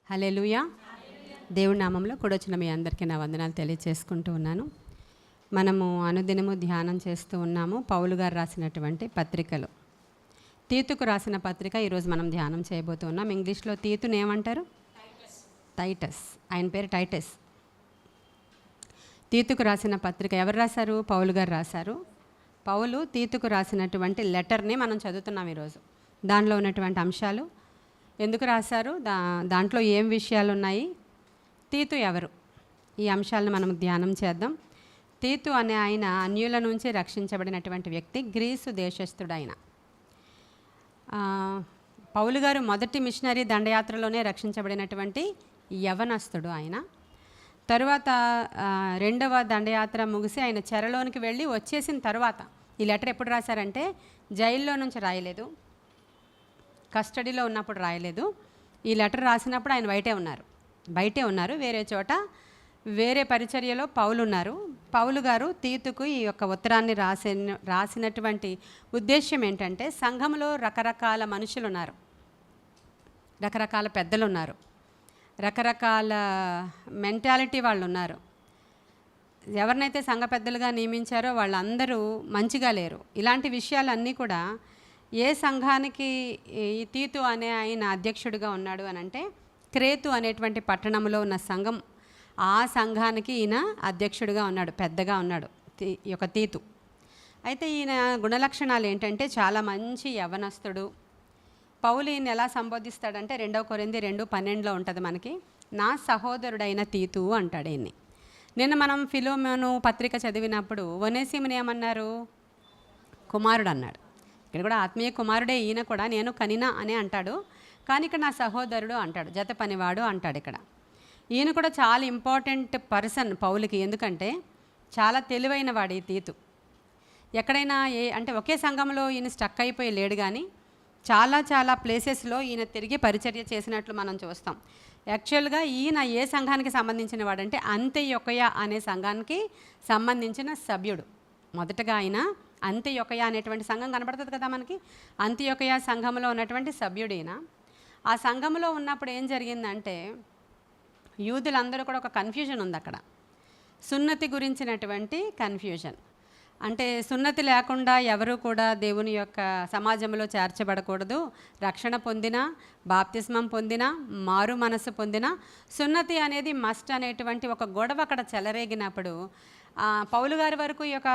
హల్లెలూయా. దేవుడి నామంలో కూడొచ్చిన మీ అందరికీ నా వందనాలు తెలియచేసుకుంటూ ఉన్నాను. మనము అనుదినము ధ్యానం చేస్తూ ఉన్నాము పౌలు గారు రాసినటువంటి పత్రికలు. తీతుకు రాసిన పత్రిక ఈరోజు మనం ధ్యానం చేయబోతూ ఉన్నాం. ఇంగ్లీష్లో తీతుని ఏమంటారు? టైటస్. ఆయన పేరు టైటస్. తీతుకు రాసిన పత్రిక ఎవరు రాశారు? పౌలు గారు రాశారు. పౌలు తీతుకు రాసినటువంటి లెటర్ని మనం చదువుతున్నాం ఈరోజు. దానిలో ఉన్నటువంటి అంశాలు ఎందుకు రాశారు, దాంట్లో ఏం విషయాలు ఉన్నాయి, తీతు ఎవరు, ఈ అంశాలను మనం ధ్యానం చేద్దాం. తీతు అనే ఆయన అన్యుల నుంచి రక్షించబడినటువంటి వ్యక్తి, గ్రీసు దేశస్థుడైన. పౌలు గారు మొదటి మిషనరీ దండయాత్రలోనే రక్షించబడినటువంటి యవనస్తుడు ఆయన. తరువాత రెండవ దండయాత్ర ముగిసి ఆయన చెరలోనికి వెళ్ళి వచ్చేసిన తర్వాత ఈ లెటర్ ఎప్పుడు రాశారంటే జైల్లో నుంచి రాయలేదు, కస్టడీలో ఉన్నప్పుడు రాయలేదు. ఈ లెటర్ రాసినప్పుడు ఆయన బయటే ఉన్నారు. వేరే చోట వేరే పరిచర్యలో పౌలు ఉన్నారు. పౌలు గారు తీతుకు ఈ యొక్క ఉత్తరాన్ని రాసినటువంటి ఉద్దేశ్యం ఏంటంటే, సంఘంలో రకరకాల మనుషులు ఉన్నారు, రకరకాల పెద్దలు ఉన్నారు, రకరకాల మెంటాలిటీ వాళ్ళు ఉన్నారు. ఎవరినైతే సంఘ పెద్దలుగా నియమించారో వాళ్ళందరూ మంచిగా లేరు. ఇలాంటి విషయాలన్నీ కూడా ఏ సంఘానికి ఈ తీతు అనే ఆయన అధ్యక్షుడిగా ఉన్నాడు అని అంటే, క్రేతు అనేటువంటి పట్టణంలో ఉన్న సంఘం, ఆ సంఘానికి ఈయన అధ్యక్షుడిగా ఉన్నాడు, పెద్దగా ఉన్నాడు ఈ యొక్క తీతు. అయితే ఈయన గుణలక్షణాలు ఏంటంటే చాలా మంచి యవనస్తుడు. పౌలు ఈయన ఎలా సంబోధిస్తాడంటే 2 కొరింథీ 2:12 ఉంటుంది మనకి, నా సహోదరుడైన తీతు అంటాడు ఈయన్ని. నిన్న మనం ఫిలోమోను పత్రిక చదివినప్పుడు ఒనేసిముని ఏమన్నారు? కుమారుడు అన్నాడు. ఇక్కడ కూడా ఆత్మీయ కుమారుడే ఈయన కూడా, నేను కనినా అనే అంటాడు, కానీ ఇక్కడ నా సహోదరుడు అంటాడు, జత పనివాడు అంటాడు. ఇక్కడ ఈయన కూడా చాలా ఇంపార్టెంట్ పర్సన్ పౌలుకి, ఎందుకంటే చాలా తెలివైన వాడు ఈ తీతు. ఎక్కడైనా అంటే ఒకే సంఘంలో ఈయన స్టక్ అయిపోయి లేడు, కానీ చాలా ప్లేసెస్లో ఈయన తిరిగి పరిచర్య చేసినట్లు మనం చూస్తాం. యాక్చువల్గా ఈయన ఏ సంఘానికి సంబంధించిన వాడంటే అంత్యొకయ అనే సంఘానికి సంబంధించిన సభ్యుడు. మొదటగా ఆయన అంత్యొకయ అనేటువంటి సంఘం కనబడుతుంది కదా మనకి, అంత్యొకయ సంఘంలో ఉన్నటువంటి సభ్యుడు ఈయన. ఆ సంఘంలో ఉన్నప్పుడు ఏం జరిగిందంటే, యూదులందరూ కూడా ఒక కన్ఫ్యూజన్ ఉంది అక్కడ, సున్నతి గురించినటువంటి కన్ఫ్యూజన్. అంటే సున్నతి లేకుండా ఎవరు కూడా దేవుని యొక్క సమాజంలో చేర్చబడకూడదు, రక్షణ పొందినా, బాప్తిస్మం పొందినా, మారు మనసు పొందినా సున్నతి అనేది మస్ట్ అనేటువంటి ఒక గొడవ అక్కడ చెలరేగినప్పుడు, పౌలు గారి వరకు ఈ యొక్క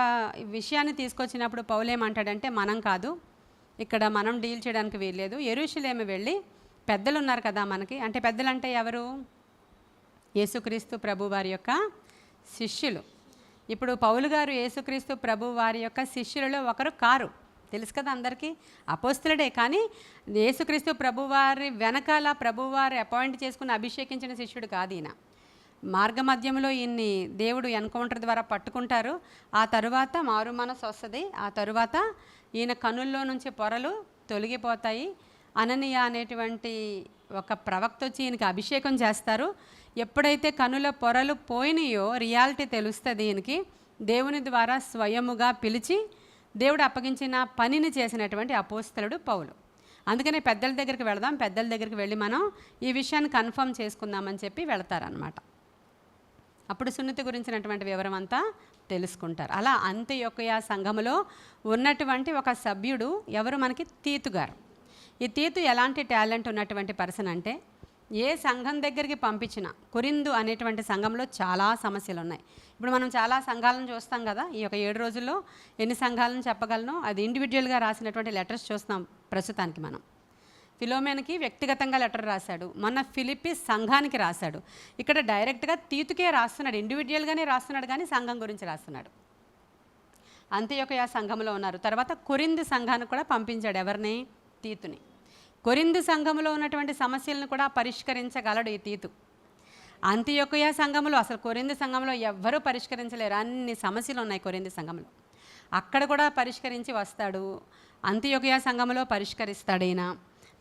విషయాన్ని తీసుకొచ్చినప్పుడు పౌలు ఏమంటాడంటే, మనం కాదు ఇక్కడ, మనం డీల్ చేయడానికి వీల్లేదు, యెరూషలేము వెళ్ళి పెద్దలు ఉన్నారు కదా మనకి, అంటే పెద్దలంటే ఎవరు? యేసుక్రీస్తు ప్రభు వారి యొక్క శిష్యులు. ఇప్పుడు పౌలు గారు యేసుక్రీస్తు ప్రభు వారి యొక్క శిష్యులలో ఒకరు కారు, తెలుసు కదా అందరికీ, అపోస్తలుడే. కానీ యేసుక్రీస్తు ప్రభువారి వెనకాల ప్రభువారి అపాయింట్ చేసుకుని అభిషేకించిన శిష్యుడు కాదు ఈయన. మార్గమధ్యంలో ఈయన్ని దేవుడు ఎన్కౌంటర్ ద్వారా పట్టుకుంటారు. ఆ తరువాత మారు మనసు వస్తుంది. ఆ తరువాత ఈయన కనుల్లో నుంచి పొరలు తొలగిపోతాయి. అననీయ అనేటువంటి ఒక ప్రవక్త వచ్చి ఈయనకి అభిషేకం చేస్తారు. ఎప్పుడైతే కనుల పొరలు పోయినాయో రియాలిటీ తెలుస్తుంది ఈయనకి. దేవుని ద్వారా స్వయముగా పిలిచి దేవుడు అప్పగించిన పనిని చేసినటువంటి అపోస్తలుడు పౌలు. అందుకనే పెద్దల దగ్గరికి వెళదాం, పెద్దల దగ్గరికి వెళ్ళి మనం ఈ విషయాన్ని కన్ఫర్మ్ చేసుకుందామని చెప్పి వెళతారనమాట. అప్పుడు సున్నతి గురించినటువంటి వివరం అంతా తెలుసుకుంటారు. అలా అంత్యొకయ సంఘములో ఉన్నటువంటి ఒక సభ్యుడు ఎవరు మనకి? తీతు గారు. ఈ తీతు ఎలాంటి టాలెంట్ ఉన్నటువంటి పర్సన్ అంటే, ఏ సంఘం దగ్గరికి పంపించిన, కొరింథు అనేటువంటి సంఘంలో చాలా సమస్యలు ఉన్నాయి. ఇప్పుడు మనం చాలా సంఘాలను చూస్తాం కదా, ఈ యొక్క 7 రోజుల్లో ఎన్ని సంఘాలను చెప్పగలను, అది ఇండివిజువల్గా రాసినటువంటి లెటర్స్ చూస్తాం ప్రస్తుతానికి మనం. ఫిలోమోనుకి వ్యక్తిగతంగా లెటర్ రాశాడు, మొన్న ఫిలిప్పీ సంఘానికి రాశాడు. ఇక్కడ డైరెక్ట్గా తీతుకే రాస్తున్నాడు, ఇండివిజువల్గానే రాస్తున్నాడు, కానీ సంఘం గురించి రాస్తున్నాడు. అంత్యొకయ సంఘంలో ఉన్నారు. తర్వాత కొరింథు సంఘానికి కూడా పంపించాడు. ఎవరిని? తీతుని. కొరింథు సంఘంలో ఉన్నటువంటి సమస్యలను కూడా పరిష్కరించగలడు ఈ తీతు. అంత్యొకయ సంఘంలో, అసలు కొరింథు సంఘంలో ఎవ్వరూ పరిష్కరించలేరు, అన్ని సమస్యలు ఉన్నాయి కొరింథు సంఘంలో. అక్కడ కూడా పరిష్కరించి వస్తాడు. అంత్యొకయ సంఘంలో పరిష్కరిస్తాడు ఈయన.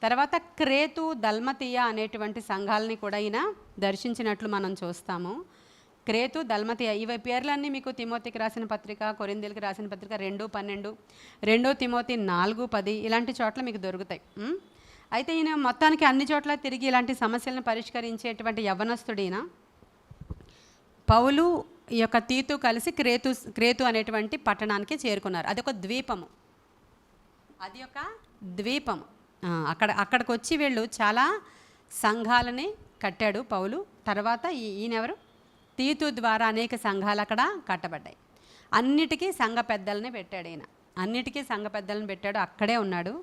తర్వాత క్రేతు, దల్మతీయ అనేటువంటి సంఘాలని కూడా ఈయన దర్శించినట్లు మనం చూస్తాము. క్రేతు, దల్మతీయ, ఇవి పేర్లన్నీ మీకు తిమోతికి రాసిన పత్రిక, కొరింథీయులకు రాసిన పత్రిక 2:12, 2 తిమోతి 4:10 ఇలాంటి చోట్ల మీకు దొరుకుతాయి. అయితే ఈయన మొత్తానికి అన్ని చోట్ల తిరిగి ఇలాంటి సమస్యలను పరిష్కరించేటువంటి యవ్వనస్తుడైన పౌలు ఈ యొక్క తీతు కలిసి క్రేతు అనేటువంటి పట్టణానికి చేరుకున్నారు. అది ఒక ద్వీపము, అది ఒక ద్వీపము. అక్కడికి వచ్చి వీళ్ళు చాలా సంఘాలని కట్టాడు పౌలు. తర్వాత ఈయనెవరు, తీతు ద్వారా అనేక సంఘాలు అక్కడ కట్టబడ్డాయి. అన్నిటికీ సంఘ పెద్దలని పెట్టాడు ఈయన, అన్నిటికీ సంఘ పెద్దలను పెట్టాడు. అక్కడే ఉన్నాడు.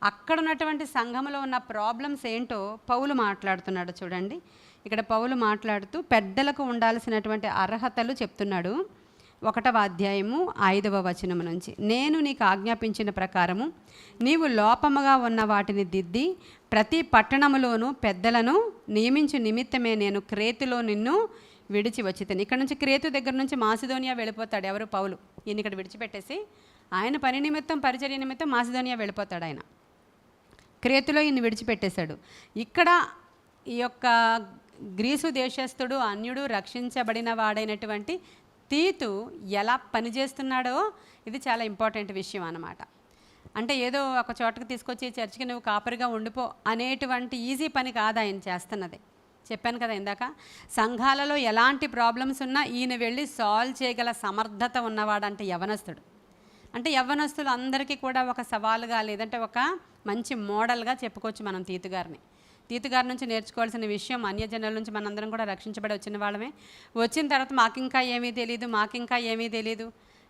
అక్కడ ఉన్నటువంటి సంఘంలో ఉన్న ప్రాబ్లమ్స్ ఏంటో పౌలు మాట్లాడుతున్నాడు. చూడండి, ఇక్కడ పౌలు మాట్లాడుతూ పెద్దలకు ఉండాల్సినటువంటి అర్హతలు చెప్తున్నాడు. 1వ అధ్యాయము 5వ వచనం నుంచి, నేను నీకు ఆజ్ఞాపించిన ప్రకారము నీవు లోపముగా ఉన్న వాటిని దిద్ది ప్రతి పట్టణములోనూ పెద్దలను నియమించు నిమిత్తమే నేను క్రేతులో నిన్ను విడిచి వచ్చితేను. ఇక్కడ నుంచి క్రేతు దగ్గర నుంచి మాసిదోనియా వెళ్ళిపోతాడు. ఎవరు? పౌలు. ఈయన ఇక్కడ విడిచిపెట్టేసి ఆయన పని నిమిత్తం, పరిచర్య నిమిత్తం మాసిదోనియా వెళ్ళిపోతాడు. ఆయన క్రేతులో ఈయన్ని విడిచిపెట్టేశాడు. ఇక్కడ ఈ యొక్క గ్రీసు దేశస్థుడు, అన్యుడు, రక్షించబడిన వాడైనటువంటి తీతు ఎలా పనిచేస్తున్నాడో ఇది చాలా ఇంపార్టెంట్ విషయం అన్నమాట. అంటే ఏదో ఒక చోటకి తీసుకొచ్చి చర్చికి నువ్వు కాపరిగా ఉండిపో అనేటువంటి ఈజీ పని కాదు ఆయన చేస్తున్నది. చెప్పాను కదా ఇందాక, సంఘాలలో ఎలాంటి ప్రాబ్లమ్స్ ఉన్నా ఈయన వెళ్ళి సాల్వ్ చేయగల సమర్థత ఉన్నవాడంటే యవ్వనస్తుడు. అంటే యవ్వనస్తులు అందరికీ కూడా ఒక సవాలుగా, లేదంటే ఒక మంచి మోడల్గా చెప్పుకోవచ్చు మనం తీతు గారి నుంచి నేర్చుకోవాల్సిన విషయం. అన్యజనుల నుంచి మనందరం కూడా రక్షించబడి వచ్చిన వాళ్ళమే. వచ్చిన తర్వాత మాకింకా ఏమీ తెలీదు,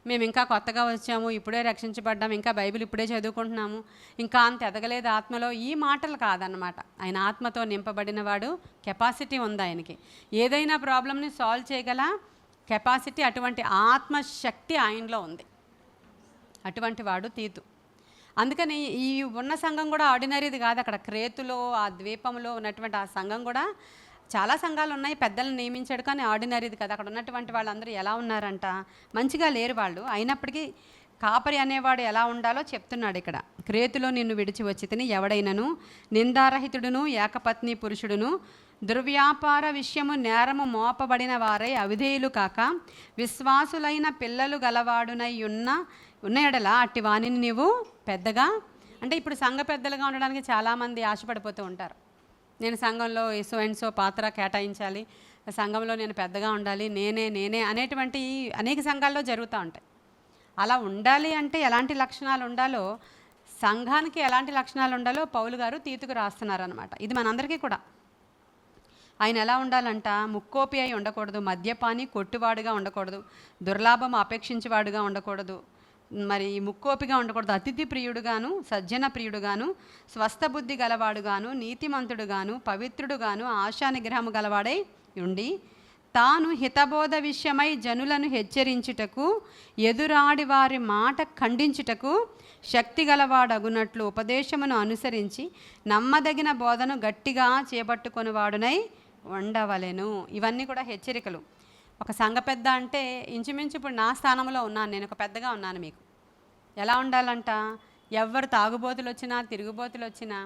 మేము ఇంకా కొత్తగా వచ్చాము, ఇప్పుడే రక్షించబడ్డాము, ఇంకా బైబిల్ ఇప్పుడే చదువుకుంటున్నాము, ఇంకా అంత ఎదగలేదు ఆత్మలో, ఈ మాటలు కాదన్నమాట. ఆయన ఆత్మతో నింపబడిన వాడు, కెపాసిటీ ఉంది ఆయనకి. ఏదైనా ప్రాబ్లమ్ని సాల్వ్ చేయగల కెపాసిటీ, అటువంటి ఆత్మశక్తి ఆయనలో ఉంది. అటువంటి వాడు తీతు. అందుకని ఈ ఉన్న సంఘం కూడా ఆర్డినరీది కాదు. అక్కడ క్రేతులో, ఆ ద్వీపంలో ఉన్నటువంటి ఆ సంఘం కూడా, చాలా సంఘాలు ఉన్నాయి, పెద్దలను నియమించాడు, కానీ ఆర్డినరీది కదా. అక్కడ ఉన్నటువంటి వాళ్ళందరూ ఎలా ఉన్నారంట, మంచిగా లేరు వాళ్ళు. అయినప్పటికీ కాపరి అనేవాడు ఎలా ఉండాలో చెప్తున్నాడు ఇక్కడ. క్రేతులో నిన్ను విడిచి వచ్చితిని, ఎవడైనను నిందారహితుడును ఏకపత్ని పురుషుడును దుర్వ్యాపార విషయము నేరము మోపబడిన వారై అవిధేయులు కాక విశ్వాసులైన పిల్లలు గలవాడునై ఉన్న ఎడల అట్టి వాణిని నీవు పెద్దగా, అంటే ఇప్పుడు సంఘ పెద్దలుగా ఉండడానికి చాలామంది ఆశపడిపోతూ ఉంటారు. నేను సంఘంలో సో అండ్ సో పాత్ర కేటాయించాలి, సంఘంలో నేను పెద్దగా ఉండాలి, నేనే అనేటువంటి అనేక సంఘాల్లో జరుగుతూ ఉంటాయి. అలా ఉండాలి అంటే ఎలాంటి లక్షణాలు ఉండాలో, సంఘానికి ఎలాంటి లక్షణాలు ఉండాలో పౌలు గారు తీతుకు రాస్తున్నారనమాట. ఇది మనందరికీ కూడా. ఆయన ఎలా ఉండాలంట, ముక్కోపి అయి ఉండకూడదు, మద్యపాని కొట్టువాడుగా ఉండకూడదు, దుర్లాభం అపేక్షించేవాడుగా ఉండకూడదు, మరి ముక్కోపిగా ఉండకూడదు, అతిథి ప్రియుడుగాను, సజ్జన ప్రియుడుగాను, స్వస్థ బుద్ధి గలవాడుగాను, నీతిమంతుడుగాను, పవిత్రుడుగాను, ఆశా నిగ్రహము గలవాడై ఉండి తాను హితబోధ విషయమై జనులను హెచ్చరించుటకు, ఎదురాడి వారి మాట ఖండించుటకు శక్తి గలవాడగునట్లు ఉపదేశమును అనుసరించి నమ్మదగిన బోధను గట్టిగా చేపట్టుకొనివాడునై ఉండవలెను. ఇవన్నీ కూడా హెచ్చరికలు. ఒక సంఘ పెద్ద అంటే ఇంచుమించు ఇప్పుడు నా స్థానంలో ఉన్నాను, నేను ఒక పెద్దగా ఉన్నాను. మీకు ఎలా ఉండాలంట, ఎవరు తాగుబోతులు వచ్చినా, తిరుగుబోతులు వచ్చినా,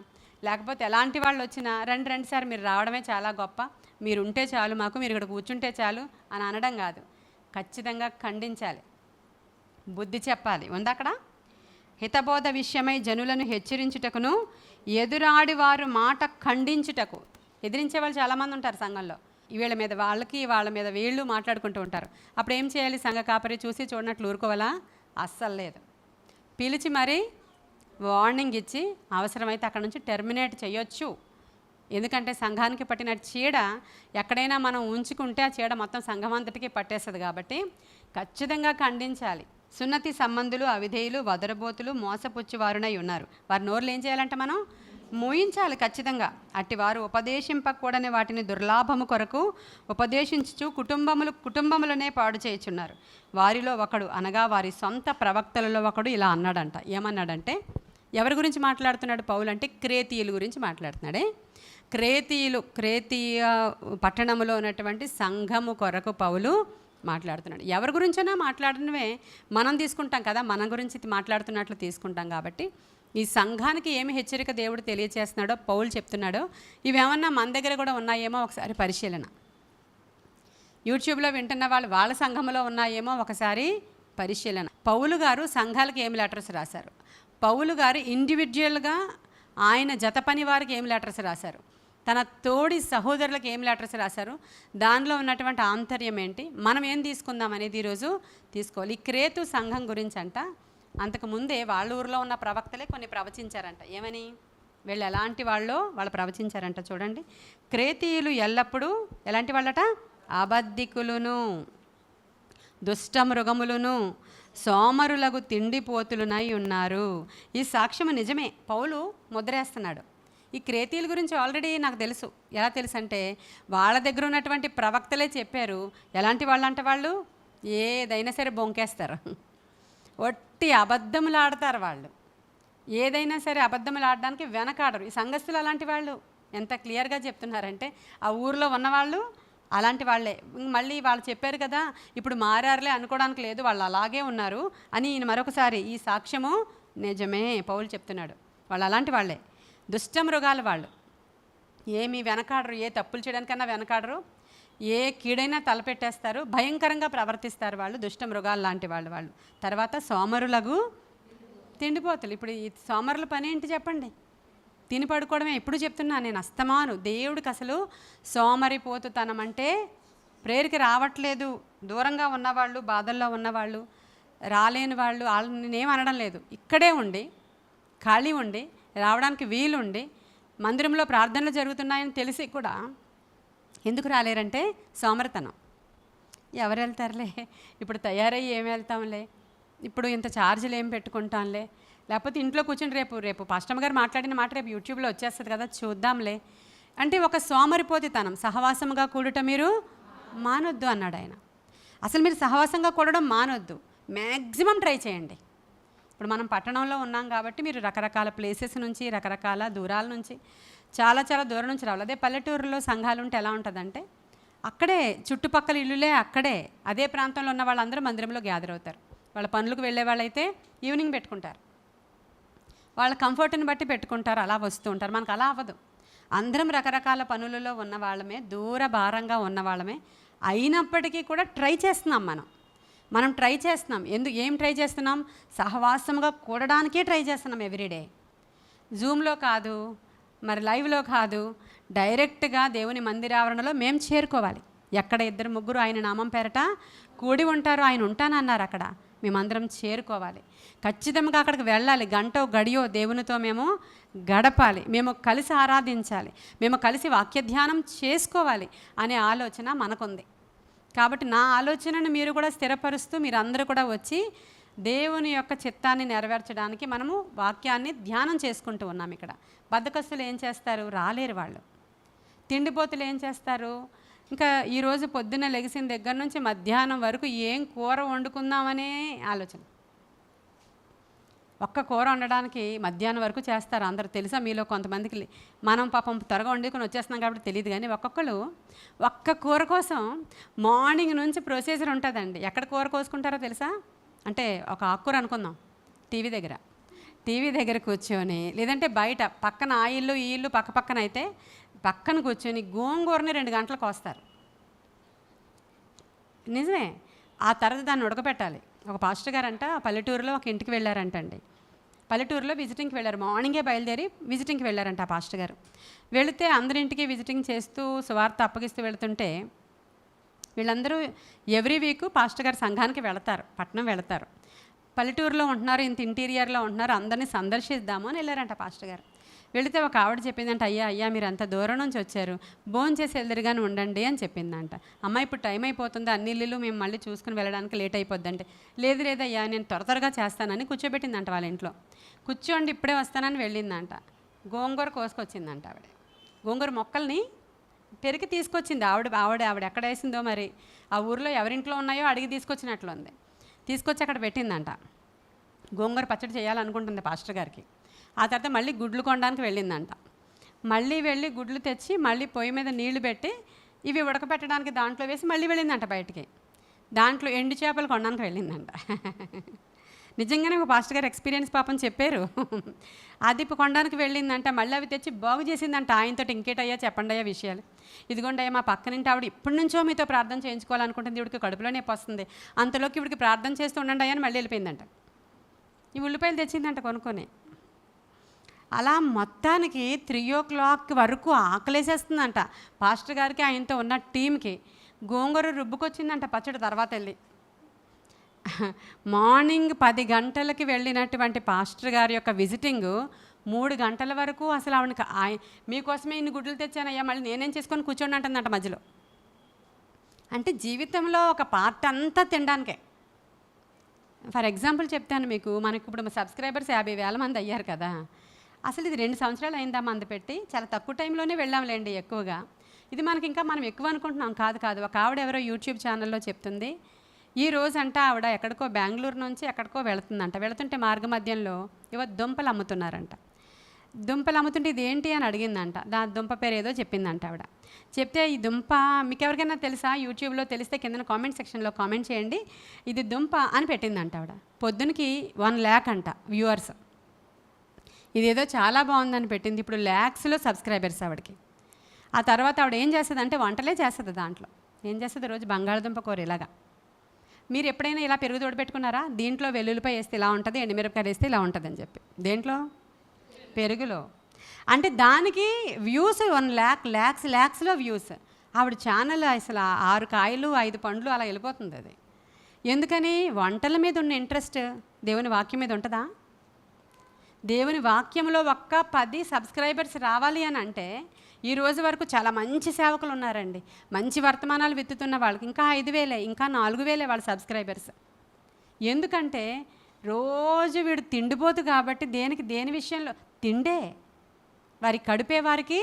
లేకపోతే ఎలాంటి వాళ్ళు వచ్చినా, రండి సార్ మీరు రావడమే చాలా గొప్ప, మీరు ఉంటే చాలు మాకు, మీరు ఇక్కడ కూర్చుంటే చాలు అని అనడం కాదు. ఖచ్చితంగా ఖండించాలి, బుద్ధి చెప్పాలి. ఉంది అక్కడ. హితబోధ విషయమై జనులను హెచ్చరించుటకును, ఎదురాడి వారు మాట ఖండించుటకు. ఎదిరించే వాళ్ళు చాలామంది ఉంటారు సంఘంలో. వీళ్ళ మీద వాళ్ళ మీద వీళ్ళు మాట్లాడుకుంటూ ఉంటారు. అప్పుడు ఏం చేయాలి? సంఘ కాపరి చూసి చూడనట్లు ఊరుకోవాలా? అస్సలు లేదు. పిలిచి మరీ వార్నింగ్ ఇచ్చి అవసరమైతే అక్కడ నుంచి టెర్మినేట్ చేయొచ్చు. ఎందుకంటే సంఘానికి పట్టిన చీడ ఎక్కడైనా మనం ఉంచుకుంటే ఆ చీడ మొత్తం సంఘం అంతటికి పట్టేస్తుంది. కాబట్టి ఖచ్చితంగా ఖండించాలి. సున్నతి సంబంధులు, అవిధేయులు, వదరబోతులు, మోసపుచ్చువారునై ఉన్నారు. వారి నోర్లు ఏం చేయాలంటే మనం మూయించాలి ఖచ్చితంగా. అట్టి వారు ఉపదేశింపకూడని వాటిని దుర్లాభము కొరకు ఉపదేశించుచు కుటుంబములనే పాడు చేయుచున్నారు. వారిలో ఒకడు, అనగా వారి సొంత ప్రవక్తలలో ఒకడు ఇలా అన్నాడంట. ఏమన్నాడంటే, ఎవరి గురించి మాట్లాడుతున్నాడు పౌలు అంటే, క్రేతీయుల గురించి మాట్లాడుతున్నాడే. క్రేతీయ పట్టణంలో ఉన్నటువంటి సంఘము కొరకు పౌలు మాట్లాడుతున్నాడు. ఎవరి గురించైనా మాట్లాడడమే మనం తీసుకుంటాం కదా, మన గురించి మాట్లాడుతున్నట్లు తీసుకుంటాం. కాబట్టి ఈ సంఘానికి ఏమి హెచ్చరిక దేవుడు తెలియచేస్తున్నాడో, పౌలు చెప్తున్నాడో, ఇవేమన్నా మన దగ్గర కూడా ఉన్నాయేమో ఒకసారి పరిశీలన. యూట్యూబ్లో వింటున్న వాళ్ళ సంఘంలో ఉన్నాయేమో ఒకసారి పరిశీలన. పౌలు గారు సంఘాలకు ఏమి లెటర్స్ రాశారు, పౌలు గారు ఇండివిజువల్గా ఆయన జత పని వారికి ఏం లెటర్స్ రాశారు, తన తోడి సహోదరులకు ఏం లెటర్స్ రాశారు, దానిలో ఉన్నటువంటి ఆంతర్యం ఏంటి, మనం ఏం తీసుకుందాం అనేది ఈరోజు తీసుకోవాలి. ఈ క్రేతు సంఘం గురించి అంట అంతకుముందే వాళ్ళ ఊరిలో ఉన్న ప్రవక్తలే కొన్ని ప్రవచించారంట. ఏమని? వీళ్ళు ఎలాంటి వాళ్ళు ప్రవచించారంట. చూడండి, క్రేతీయులు ఎల్లప్పుడూ ఎలాంటి వాళ్ళట? అబద్ధికులును, దుష్టమృగములను, సోమరులకు తిండిపోతులునై ఉన్నారు. ఈ సాక్ష్యము నిజమే. పౌలు ముద్రేస్తున్నాడు. ఈ క్రేతీయుల గురించి ఆల్రెడీ నాకు తెలుసు. ఎలా తెలుసు అంటే, వాళ్ళ దగ్గర ఉన్నటువంటి ప్రవక్తలే చెప్పారు. ఎలాంటి వాళ్ళు అంటే, వాళ్ళు ఏదైనా సరే బొంకేస్తారు, ఒట్టి అబద్ధములు ఆడతారు. వాళ్ళు ఏదైనా సరే అబద్ధములు ఆడడానికి వెనకాడరు. ఈ సంఘస్థులు అలాంటి వాళ్ళు. ఎంత క్లియర్గా చెప్తున్నారంటే, ఆ ఊరిలో ఉన్నవాళ్ళు అలాంటి వాళ్ళే. మళ్ళీ వాళ్ళు చెప్పారు కదా, ఇప్పుడు మారారులే అనుకోవడానికి లేదు, వాళ్ళు అలాగే ఉన్నారు అని ఈయన మరొకసారి ఈ సాక్ష్యము నిజమే పౌలు చెప్తున్నాడు. వాళ్ళు అలాంటి వాళ్ళే, దుష్టమృగాలు వాళ్ళు. ఏమీ వెనకాడరు, ఏ తప్పులు చేయడానికన్నా వెనకాడరు, ఏ కీడైనా తలపెట్టేస్తారు, భయంకరంగా ప్రవర్తిస్తారు. వాళ్ళు దుష్టమృగాలు లాంటి వాళ్ళు. తర్వాత సోమరులకు తిండిపోతులు. ఇప్పుడు ఈ సోమరుల పని ఏంటి చెప్పండి? తిని పడుకోవడమే. ఎప్పుడు చెప్తున్నాను నేను, అస్తమాను దేవుడికి అసలు సోమరిపోతుతనం అంటే ప్రేరికి రావట్లేదు. దూరంగా ఉన్నవాళ్ళు, బాధల్లో ఉన్నవాళ్ళు, రాలేని వాళ్ళు, వాళ్ళని నేనేం అనడం లేదు. ఇక్కడే ఉండి, ఖాళీ ఉండి, రావడానికి వీలుండి, మందిరంలో ప్రార్థనలు జరుగుతున్నాయని తెలిసి కూడా ఎందుకు రాలేరంటే సోమరితనం. ఎవరు వెళ్తారులే, ఇప్పుడు తయారయ్యి ఏం వెళ్తాంలే, ఇప్పుడు ఇంత ఛార్జీలు ఏం పెట్టుకుంటాంలే, లేకపోతే ఇంట్లో కూర్చొని రేపు పాస్టమ్ గారు మాట్లాడిన మాట రేపు యూట్యూబ్లో వచ్చేస్తుంది కదా చూద్దాంలే అంటే ఒక సోమరిపోతితనం. సహవాసముగా కూడుట మీరు మానొద్దు అన్నాడు ఆయన. అసలు మీరు సహవాసంగా కూడడం మానొద్దు, మ్యాక్సిమం ట్రై చేయండి. ఇప్పుడు మనం పట్టణంలో ఉన్నాం కాబట్టి మీరు రకరకాల ప్లేసెస్ నుంచి, రకరకాల దూరాల నుంచి, చాలా దూరం నుంచి రావాలి. అదే పల్లెటూరులో సంఘాలు ఉంటే ఎలా ఉంటుందంటే, అక్కడే చుట్టుపక్కల ఇల్లులే, అక్కడే అదే ప్రాంతంలో ఉన్న వాళ్ళందరూ మందిరంలో గ్యాదర్ అవుతారు. వాళ్ళ పనులకు వెళ్ళే వాళ్ళైతే ఈవినింగ్ పెట్టుకుంటారు, వాళ్ళ కంఫర్ట్ని బట్టి పెట్టుకుంటారు, అలా వస్తూ ఉంటారు. మనకు అలా అవ్వదు. అందరం రకరకాల పనులలో ఉన్న వాళ్ళమే, దూర భారంగా ఉన్న వాళ్ళమే. అయినప్పటికీ కూడా ట్రై చేస్తున్నాం. మనం ట్రై చేస్తున్నాం. ఏం ట్రై చేస్తున్నాం? సహవాసంగా కూడడానికే ట్రై చేస్తున్నాం ఎవ్రీడే. జూమ్లో కాదు, మరి లైవ్లో కాదు, డైరెక్ట్గా దేవుని మందిరావరణలో మేము చేరుకోవాలి. ఎక్కడ 2-3 ఆయన నామం పేరట కూడి ఉంటారో ఆయన ఉంటానన్నారు. అక్కడ మేమందరం చేరుకోవాలి. ఖచ్చితంగా అక్కడికి వెళ్ళాలి. గంటో గడియో దేవునితో మేము గడపాలి, మేము కలిసి ఆరాధించాలి, మేము కలిసి వాక్య ధ్యానం చేసుకోవాలి అనే ఆలోచన మనకుంది. కాబట్టి నా ఆలోచనను మీరు కూడా స్థిరపరుస్తూ మీరందరూ కూడా వచ్చి దేవుని యొక్క చిత్తాన్ని నెరవేర్చడానికి మనము వాక్యాన్ని ధ్యానం చేసుకుంటూ ఉన్నాం. ఇక్కడ బద్ధకస్తులు ఏం చేస్తారు? రాలేరు వాళ్ళు. తిండిపోతులు ఏం చేస్తారు? ఇంకా ఈరోజు పొద్దున్న లెగిసిన దగ్గర నుంచి మధ్యాహ్నం వరకు ఏం కూర వండుకుందామనే ఆలోచన. ఒక్క కూర వండడానికి మధ్యాహ్నం వరకు చేస్తారు అందరూ. తెలుసా మీలో కొంతమందికి? మనం పాపం త్వరగా వండుకొని వచ్చేస్తున్నాం కాబట్టి తెలియదు, కానీ ఒక్కొక్కరు ఒక్క కూర కోసం మార్నింగ్ నుంచి ప్రొసీజర్ ఉంటుందండి. ఎక్కడ కూర కోసుకుంటారో తెలుసా? అంటే ఒక ఆకుకూర అనుకుందాం, టీవీ దగ్గర కూర్చొని, లేదంటే బయట పక్కన ఆ ఇల్లు ఈ ఇల్లు పక్కన అయితే పక్కన కూర్చొని గోంగూరని 2 గంటలకు కోస్తారు. నిజమే. ఆ తర్వాత దాన్ని ఉడకపెట్టాలి. ఒక పాస్టర్ గారంట పల్లెటూరులో ఒక ఇంటికి వెళ్ళారంటండి. పల్లెటూరులో విజిటింగ్కి వెళ్ళారు. మార్నింగే బయలుదేరి విజిటింగ్కి వెళ్ళారంట ఆ పాస్టర్ గారు. వెళితే అందరింటికి విజిటింగ్ చేస్తూ సువార్త అప్పగిస్తూ వెళుతుంటే వీళ్ళందరూ ఎవ్రీ వీక్ పాస్టర్ గారు సంఘానికి వెళతారు, పట్నం వెళతారు. పల్లెటూరులో ఉంటున్నారు, ఇంత ఇంటీరియర్లో ఉంటున్నారు, అందరినీ సందర్శిద్దాము అని వెళ్ళారంట పాస్టర్ గారు. వెళితే ఒక ఆవిడ చెప్పిందంట, అయ్యా మీరు అంత దూరం నుంచి వచ్చారు, భోజనం చేసి ఎదురుగానే ఉండండి అని చెప్పిందంట. అమ్మ ఇప్పుడు టైం అయిపోతుంది, అన్ని ఇల్లు మేము మళ్ళీ చూసుకుని వెళ్ళడానికి లేట్ అయిపోద్దంటే, లేదయ్యా నేను త్వరగా చేస్తానని కూర్చోబెట్టిందంట వాళ్ళ ఇంట్లో. కూర్చోండి ఇప్పుడే వస్తానని వెళ్ళిందంట. గోంగూర కోసుకొచ్చిందంట ఆవిడ. గోంగూర మొక్కల్ని పెరికి తీసుకొచ్చింది ఆవిడ ఎక్కడ వేసిందో మరి, ఆ ఊరిలో ఎవరింట్లో ఉన్నాయో అడిగి తీసుకొచ్చినట్లు ఉంది. తీసుకొచ్చి అక్కడ పెట్టిందంట. గోంగూర పచ్చడి చేయాలనుకుంటుంది పాస్టర్ గారికి. ఆ తర్వాత మళ్ళీ గుడ్లు కొనడానికి వెళ్ళిందంట. మళ్ళీ వెళ్ళి గుడ్లు తెచ్చి మళ్ళీ పొయ్యి మీద నీళ్లు పెట్టి ఇవి ఉడకపెట్టడానికి దాంట్లో వేసి మళ్ళీ వెళ్ళిందంట బయటికి. దాంట్లో ఎండు చేపలు కొనడానికి వెళ్ళిందంట. నిజంగానే ఒక పాస్టర్ గారు ఎక్స్పీరియన్స్ పాపం చెప్పారు. అది కొనడానికి వెళ్ళిందంట. మళ్ళీ అవి తెచ్చి బాగు చేసిందంట. ఆయనతో ఇంకేటయ్యా చెప్పండి అయ్యా విషయాలు. ఇదిగోండి అయ్యా మా పక్కనింటి ఆవిడ ఇప్పటి నుంచో మీతో ప్రార్థన చేయించుకోవాలనుకుంటుంది, ఇవిడికి కడుపులో నొప్పి వస్తుంది, అంతలోకి ఇవిడికి ప్రార్థన చేస్తూ ఉండండి అయ్యా అని మళ్ళీ వెళ్ళిపోయిందంట. ఈ ఉల్లిపాయలు తెచ్చిందంట కొనుక్కొని. అలా మొత్తానికి 3 వరకు ఆకలేసేస్తుందంట పాస్టర్ గారికి, ఆయనతో ఉన్న టీంకి. గోంగూర రుబ్బుకొచ్చిందంట పచ్చడి తర్వాత వెళ్ళి. మార్నింగ్ 10 గంటలకి వెళ్ళినటువంటి పాస్టర్ గారి యొక్క విజిటింగు 3 గంటల వరకు అసలు ఆవిడకి మీకోసమే ఇన్ని గుడ్లు తెచ్చానయ్యా, మళ్ళీ నేనేం చేసుకొని కూర్చోండి అంటుందంట మధ్యలో. అంటే జీవితంలో ఒక పార్ట్ అంతా తినడానికే. ఫర్ ఎగ్జాంపుల్ చెప్తాను మీకు, మనకి ఇప్పుడు సబ్స్క్రైబర్స్ 50,000 మంది అయ్యారు కదా. అసలు ఇది 2 సంవత్సరాలు అయిందా మంది పెట్టి? చాలా తక్కువ టైంలోనే వెళ్ళాంలేండి ఎక్కువగా. ఇది మనకి ఇంకా మనం ఎక్కువ అనుకుంటున్నాం. కాదు. ఒక ఆవిడ ఎవరో యూట్యూబ్ ఛానల్లో చెప్తుంది, ఈ రోజంట ఆవిడ ఎక్కడికో బెంగళూరు నుంచి ఎక్కడికో వెళుతుందంట. వెళుతుంటే మార్గ మధ్యంలో దుంపలు అమ్ముతున్నారంట. దుంపలు అమ్ముతుంటే ఇది ఏంటి అని అడిగిందంట. దుంప పేరు ఏదో చెప్పిందంట ఆవిడ. చెప్తే ఈ దుంప మీకు ఎవరికైనా తెలుసా? యూట్యూబ్లో తెలిస్తే కింద కామెంట్ సెక్షన్లో కామెంట్ చేయండి. ఇది దుంప అని పెట్టిందంట ఆవిడ. పొద్దునకి 1 lakh అంట వ్యూవర్స్. ఇదేదో చాలా బాగుందని పెట్టింది. ఇప్పుడు ల్యాక్స్లో సబ్స్క్రైబర్స్ ఆవిడకి. ఆ తర్వాత ఆవిడ ఏం చేస్తుంది అంటే వంటలే చేస్తుంది. దాంట్లో ఏం చేస్తుంది? రోజు బంగాళదుంప కూర ఇలాగా. మీరు ఎప్పుడైనా ఇలా పెరుగు తోడబెట్టుకున్నారా? దీంట్లో వెల్లుల్లిపాయ వేస్తే ఇలా ఉంటుంది, ఎండుమిరపకాయలు వేస్తే ఇలా ఉంటుంది అని చెప్పి. దేంట్లో? పెరుగులో. అంటే దానికి వ్యూస్ 1 lakh, ల్యాక్స్లో వ్యూస్. ఆవిడ ఛానల్ అసలు 6 కాయలు 5 పండ్లు అలా వెళ్ళిపోతుంది అది. ఎందుకని? వంటల మీద ఉన్న ఇంట్రెస్ట్ దేవుని వాక్యం మీద ఉంటుందా? దేవుని వాక్యంలో ఒక్క 10 సబ్స్క్రైబర్స్ రావాలి అని అంటే ఈ రోజు వరకు చాలా మంచి సేవకులు ఉన్నారండి. మంచి వర్తమానాలు విత్తుతున్న వాళ్ళకి ఇంకా 5,000 ఇంకా 4,000 వాళ్ళ సబ్స్క్రైబర్స్. ఎందుకంటే రోజు వీడు తిండిపోతు కాబట్టి దేని విషయంలో తిండే వారికి కడుపే వారికి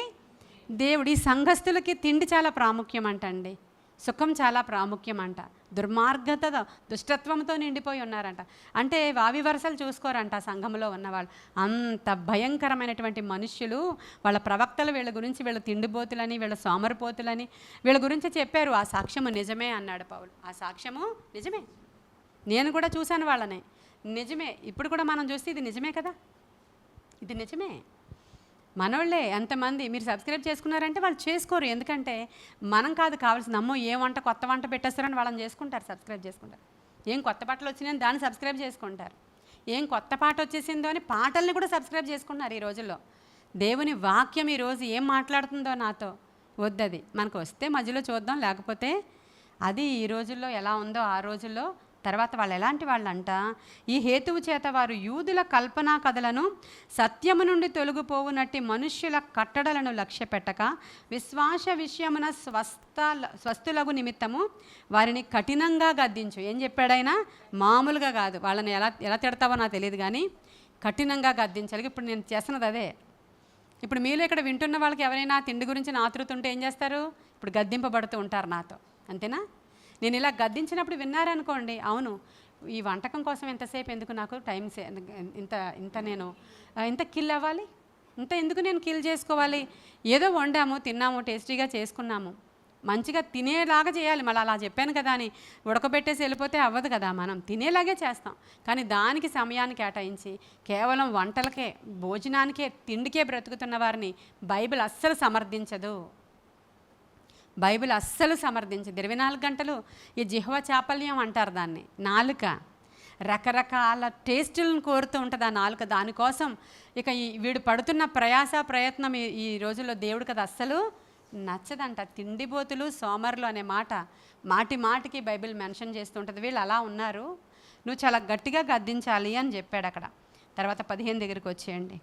దేవుడి. సంఘస్థులకి తిండి చాలా ప్రాముఖ్యం అంటండి, సుఖం చాలా ప్రాముఖ్యం అంట. దుర్మార్గత దుష్టత్వంతో నిండిపోయి ఉన్నారంట. అంటే వావి వరసలు చూసుకోరంట సంఘంలో ఉన్నవాళ్ళు. అంత భయంకరమైనటువంటి మనుష్యులు. వాళ్ళ ప్రవక్తలు వీళ్ళ గురించి వీళ్ళ తిండిపోతులని, వీళ్ళ సోమరిపోతులని వీళ్ళ గురించి చెప్పారు. ఆ సాక్ష్యము నిజమే అన్నాడు పౌలు. ఆ సాక్ష్యము నిజమే. నేను కూడా చూశాను వాళ్ళని. నిజమే. ఇప్పుడు కూడా మనం చూస్తే ఇది నిజమే కదా, ఇది నిజమే. మనోళ్ళే ఎంతమంది మీరు సబ్స్క్రైబ్ చేసుకున్నారంటే వాళ్ళు చేసుకోరు. ఎందుకంటే మనం కాదు కావాల్సింది. అమ్మో ఏ వంట కొత్త వంట పెట్టేస్తారని వాళ్ళని చేసుకుంటారు, సబ్స్క్రైబ్ చేసుకుంటారు. ఏం కొత్త పాటలు వచ్చినాయని దాన్ని సబ్స్క్రైబ్ చేసుకుంటారు. ఏం కొత్త పాట వచ్చేసిందో అని పాటల్ని కూడా సబ్స్క్రైబ్ చేసుకుంటున్నారు ఈ రోజుల్లో. దేవుని వాక్యం ఈరోజు ఏం మాట్లాడుతుందో నాతో వద్దది. మనకు వస్తే మధ్యలో చూద్దాం, లేకపోతే అది ఈ రోజుల్లో ఎలా ఉందో ఆ రోజుల్లో. తర్వాత వాళ్ళు ఎలాంటి వాళ్ళంట, ఈ హేతువు చేత వారు యూదుల కల్పనా కథలను సత్యము నుండి తొలగిపోవునట్టి మనుష్యుల కట్టడలను లక్ష్య పెట్టక విశ్వాస విషయమున స్వస్థులగు నిమిత్తము వారిని కఠినంగా గద్దించు. ఏం చెప్పాడైనా? మామూలుగా కాదు. వాళ్ళని ఎలా తిడతావో నాకు తెలియదు కానీ కఠినంగా గద్దించాలి. ఇప్పుడు నేను చేస్తున్నది అదే. ఇప్పుడు మీలో ఇక్కడ వింటున్న వాళ్ళకి ఎవరైనా తిండి గురించి నాతృతుంటే ఏం చేస్తారు? ఇప్పుడు గద్దింపబడుతూ ఉంటారు నాతో, అంతేనా? నేను ఇలా గద్దించినప్పుడు విన్నారనుకోండి, అవును ఈ వంటకం కోసం ఎంతసేపు ఎందుకు, నాకు టైం ఇంత కిల్ అవ్వాలి, ఎందుకు నేను కిల్ చేసుకోవాలి? ఏదో వండాము, తిన్నాము, టేస్టీగా చేసుకున్నాము, మంచిగా తినేలాగా చేయాలి. మళ్ళీ అలా చెప్పాను కదా అని ఉడకబెట్టేసి వెళ్ళిపోతే అవ్వదు కదా. మనం తినేలాగే చేస్తాం. కానీ దానికి సమయాన్ని కేటాయించి కేవలం వంటలకే, భోజనానికే, తిండికే బ్రతుకుతున్న వారిని బైబిల్ అస్సలు సమర్థించదు. బైబిల్ అస్సలు సమర్థించదు. 24 గంటలు ఈ జిహ్వ చాపల్యం అంటారు దాన్ని. నాలుక రకరకాల టేస్టులను కోరుతూ ఉంటుంది ఆ నాలుక. దానికోసం ఇక వీడు పడుతున్న ప్రయత్నం ఈ రోజుల్లో దేవుడికి అది అస్సలు నచ్చదంట. తిండిబోతులు, సోమరులు అనే మాట మాటికి బైబిల్ మెన్షన్ చేస్తుంటుంది. వీళ్ళు అలా ఉన్నారు, నువ్వు చాలా గట్టిగా గద్దించాలి అని చెప్పాడు అక్కడ. తర్వాత 15 దగ్గరికి వచ్చేయండి.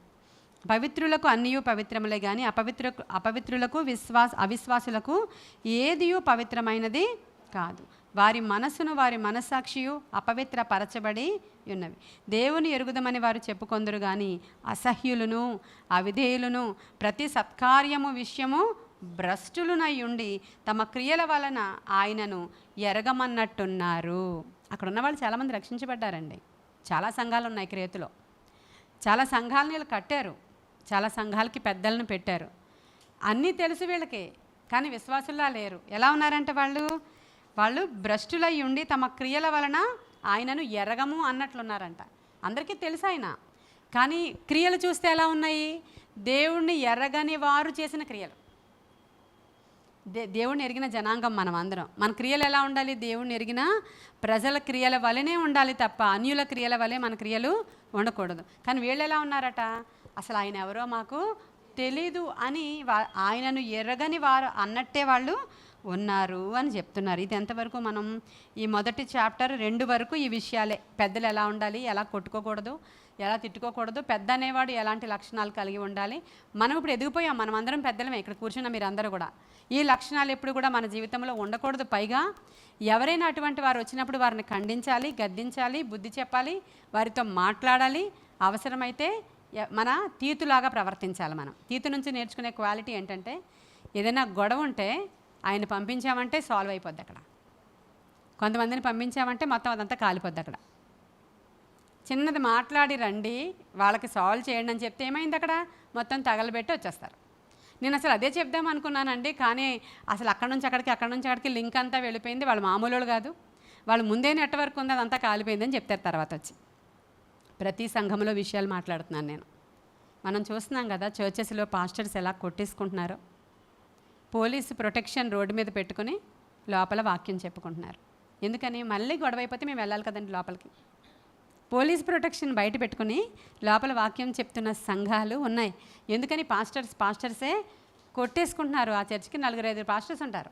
పవిత్రులకు అన్నియు పవిత్రములే కానీ అపవిత్రులకు అవిశ్వాసులకు ఏదియు పవిత్రమైనది కాదు. వారి మనస్సును వారి మనస్సాక్షియు అపవిత్రపరచబడి ఉన్నవి. దేవుని ఎరుగుదమని వారు చెప్పుకొందరు కానీ అసహ్యులను, అవిధేయులను, ప్రతి సత్కార్యము విషయము భ్రష్టులునై ఉండి తమ క్రియల వలన ఆయనను ఎరగమన్నట్టున్నారు. అక్కడ ఉన్న వాళ్ళు చాలామంది రక్షించబడ్డారండి. చాలా సంఘాలు ఉన్నాయి క్రేతులో. చాలా సంఘాలను వీళ్ళు కట్టారు, చాలా సంఘాలకి పెద్దలను పెట్టారు. అన్నీ తెలుసు వీళ్ళకి, కానీ విశ్వాసుల్లా లేరు. ఎలా ఉన్నారంటే వాళ్ళు భ్రష్టులై ఉండి తమ క్రియల వలన ఆయనను ఎరగము అన్నట్లున్నారంట. అందరికీ తెలుసు ఆయన, కానీ క్రియలు చూస్తే ఎలా ఉన్నాయి? దేవుణ్ణి ఎరగని వారు చేసిన క్రియలు. దేవుణ్ణి ఎరిగిన జనాంగం మనం అందరం. మన క్రియలు ఎలా ఉండాలి? దేవుణ్ణి ఎరిగిన ప్రజల క్రియల వలనే ఉండాలి తప్ప అన్యుల క్రియల వలె మన క్రియలు ఉండకూడదు. కానీ వీళ్ళు ఎలా ఉన్నారట? అసలు ఆయన ఎవరో మాకు తెలీదు అని ఆయనను ఎరగని వారు అన్నట్టే వాళ్ళు ఉన్నారు అని చెప్తున్నారు. ఇది ఎంతవరకు మనం ఈ మొదటి చాప్టర్ 2 వరకు ఈ విషయాలే. పెద్దలు ఎలా ఉండాలి, ఎలా కొట్టుకోకూడదు, ఎలా తిట్టుకోకూడదు, పెద్ద అనేవాడు ఎలాంటి లక్షణాలు కలిగి ఉండాలి. మనం ఇప్పుడు ఎదిగిపోయాం, మనం అందరం పెద్దలమే, ఇక్కడ కూర్చున్న మీరు అందరూ కూడా. ఈ లక్షణాలు ఎప్పుడు కూడా మన జీవితంలో ఉండకూడదు. పైగా ఎవరైనా అటువంటి వారు వచ్చినప్పుడు వారిని ఖండించాలి, గద్దించాలి, బుద్ధి చెప్పాలి, వారితో మాట్లాడాలి. అవసరమైతే మన తీతులాగా ప్రవర్తించాలి. మనం తీతు నుంచి నేర్చుకునే క్వాలిటీ ఏంటంటే, ఏదైనా గొడవ ఉంటే ఆయన పంపించామంటే సాల్వ్ అయిపోద్ది అక్కడ. కొంతమందిని పంపించామంటే మొత్తం అదంతా కాలిపోద్ది అక్కడ. చిన్నది మాట్లాడి రండి, వాళ్ళకి సాల్వ్ చేయండి అని చెప్తే ఏమైంది, అక్కడ మొత్తం తగలబెట్టి వచ్చేస్తారు. నేను అసలు అదే చెప్దాం అనుకున్నానండి, కానీ అసలు అక్కడి నుంచి అక్కడికి లింక్ అంతా వెళ్ళిపోయింది. వాళ్ళు మామూలు కాదు, వాళ్ళు ముందే నెట్వర్క్ ఉంది, అదంతా కాలిపోయిందని చెప్తారు తర్వాత వచ్చి. ప్రతి సంఘంలో విషయాలు మాట్లాడుతున్నాను నేను. మనం చూస్తున్నాం కదా చర్చెస్లో పాస్టర్స్ ఎలా కొట్టేసుకుంటున్నారో. పోలీసు ప్రొటెక్షన్ రోడ్డు మీద పెట్టుకుని లోపల వాక్యం చెప్పుకుంటున్నారు. ఎందుకని, మళ్ళీ గొడవ అయిపోతే మేము వెళ్ళాలి కదండి లోపలికి. పోలీస్ ప్రొటెక్షన్ బయట పెట్టుకుని లోపల వాక్యం చెప్తున్న సంఘాలు ఉన్నాయి. ఎందుకని, పాస్టర్సే కొట్టేసుకుంటున్నారు. ఆ చర్చికి 4-5 పాస్టర్స్ ఉంటారు,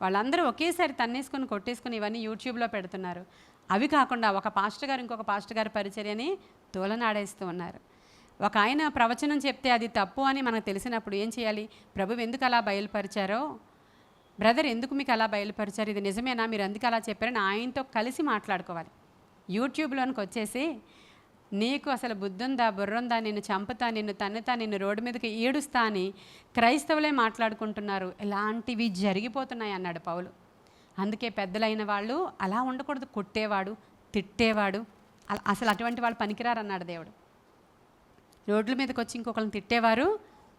వాళ్ళందరూ ఒకేసారి తన్నేసుకుని కొట్టేసుకుని ఇవన్నీ యూట్యూబ్లో పెడుతున్నారు. అవి కాకుండా ఒక పాస్టర్ గారు ఇంకొక పాస్టర్ గారి పరిచర్యని తోలనాడేస్తూ ఉన్నారు. ఒక ఆయన ప్రవచనం చెప్తే అది తప్పు అని మనకు తెలిసినప్పుడు ఏం చేయాలి? ప్రభువు ఎందుకు అలా బయలుపరిచారో, బ్రదర్ ఎందుకు మీకు అలా బయలుపరిచారు, ఇది నిజమేనా, మీరు ఎందుకు అలా చెప్పారని ఆయనతో కలిసి మాట్లాడుకోవాలి. యూట్యూబ్లోనికి వచ్చేసి నీకు అసలు బుద్ధుందా, బుర్రుందా, నిన్ను చంపుతా, నిన్ను తన్నుతా, నిన్ను రోడ్డు మీదకి ఈడుస్తా అని క్రైస్తవులే మాట్లాడుకుంటున్నారు. ఇలాంటివి జరిగిపోతున్నాయి అన్నాడు పౌలు. అందుకే పెద్దలైన వాళ్ళు అలా ఉండకూడదు. కొట్టేవాడు, తిట్టేవాడు, అసలు అటువంటి వాళ్ళు పనికిరారు అన్నాడు దేవుడు. రోడ్ల మీదకి వచ్చి ఇంకొకరిని తిట్టేవారు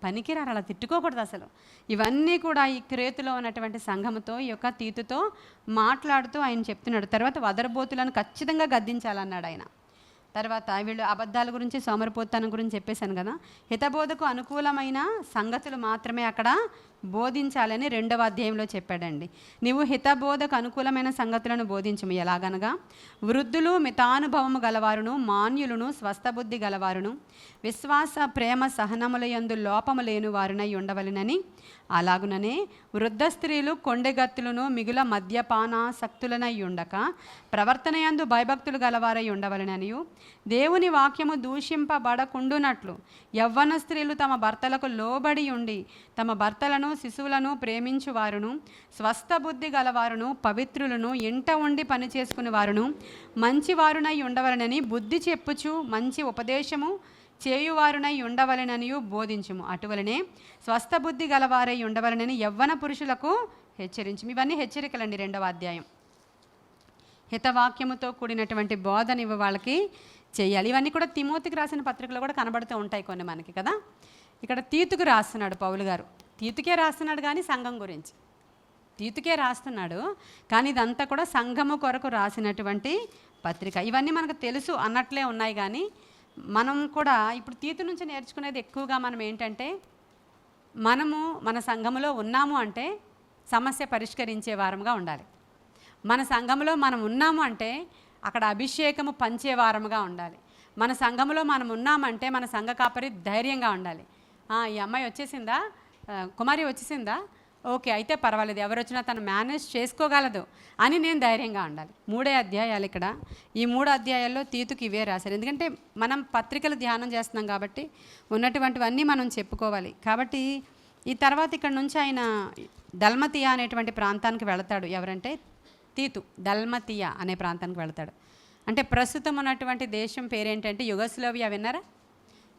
పనికిరారు, అలా తిట్టుకోకూడదు అసలు. ఇవన్నీ కూడా ఈ క్రేతులో ఉన్నటువంటి సంఘముతో, ఈ యొక్క తీతుతో మాట్లాడుతూ ఆయన చెప్తున్నాడు. తర్వాత వదరబోతులను ఖచ్చితంగా గద్దించాలన్నాడు ఆయన. తర్వాత వీళ్ళు అబద్ధాల గురించి, సోమరిపోతనం గురించి చెప్పేశాను కదా. హితబోధకు అనుకూలమైన సంగతులు మాత్రమే అక్కడ బోధించాలని 2వ అధ్యాయంలో చెప్పాడండి. నీవు హితబోధకు అనుకూలమైన సంగతులను బోధించము. ఎలాగనగా వృద్ధులు, మితానుభవము గలవారును, మాన్యులను, స్వస్థబుద్ధి గలవారును, విశ్వాస ప్రేమ సహనముల యందు లోపము లేని వారునై ఉండవలెనని. అలాగుననే వృద్ధ స్త్రీలు కొండెగత్తులను, మిగుల మద్యపానాసక్తులనై ఉండక ప్రవర్తనయందు భయభక్తులు గలవారై ఉండవలెననియు, దేవుని వాక్యము దూషింపబడకుండునట్లు యవ్వన స్త్రీలు తమ భర్తలకు లోబడి ఉండి తమ భర్తలను, శిశువులను ప్రేమించువారును, స్వస్థ బుద్ధి గలవారును, పవిత్రులను, ఇంట ఉండి పనిచేసుకుని వారును, మంచివారునై ఉండవలెనని బుద్ధి చెప్పుచు మంచి ఉపదేశము చేయువారునై ఉండవలెననియు బోధించుము. అటువలనే స్వస్థ బుద్ధి గలవారై ఉండవలెనని యవ్వన పురుషులకు హెచ్చరించుము. ఇవన్నీ హెచ్చరికలండి 2వ అధ్యాయం. హితవాక్యముతో కూడినటువంటి బోధనివ్వ వాళ్ళకి చేయాలి. ఇవన్నీ కూడా తిమోతికి రాసిన పత్రికలో కూడా కనబడుతూ ఉంటాయి కొన్ని మనకి కదా. ఇక్కడ తీతుకు రాస్తున్నాడు పౌలు గారు. తీతుకే రాస్తున్నాడు కానీ సంఘం గురించి తీతుకే రాస్తున్నాడు, కానీ ఇదంతా కూడా సంఘము కొరకు రాసినటువంటి పత్రిక. ఇవన్నీ మనకు తెలుసు అన్నట్లే ఉన్నాయి, కానీ మనం కూడా ఇప్పుడు తీతు నుంచి నేర్చుకునేది ఎక్కువగా మనం ఏంటంటే, మనము మన సంఘములో ఉన్నాము అంటే సమస్య పరిష్కరించే వారంగా ఉండాలి. మన సంఘంలో మనం ఉన్నాము అంటే అక్కడ అభిషేకము పంచే వారముగా ఉండాలి. మన సంఘంలో మనం ఉన్నామంటే మన సంఘ కాపరి ధైర్యంగా ఉండాలి. ఈ అమ్మాయి వచ్చేసిందా, కుమారి వచ్చేసిందా, ఓకే అయితే పర్వాలేదు, ఎవరు వచ్చినా తను మేనేజ్ చేసుకోగలదు అని నేను ధైర్యంగా ఉండాలి. 3 అధ్యాయాలు ఇక్కడ. ఈ 3 అధ్యాయాల్లో తీతుకి ఇవే రాశారు. ఎందుకంటే మనం పత్రికలు ధ్యానం చేస్తున్నాం కాబట్టి ఉన్నటువంటివన్నీ మనం చెప్పుకోవాలి. కాబట్టి ఈ తర్వాత ఇక్కడ నుంచి ఆయన దల్మతియా అనేటువంటి ప్రాంతానికి వెళతాడు. ఎవరంటే తీతు దల్మతియా అనే ప్రాంతానికి వెళతాడు. అంటే ప్రస్తుతం ఉన్నటువంటి దేశం పేరేంటంటే యుగోస్లోవియా. విన్నారా?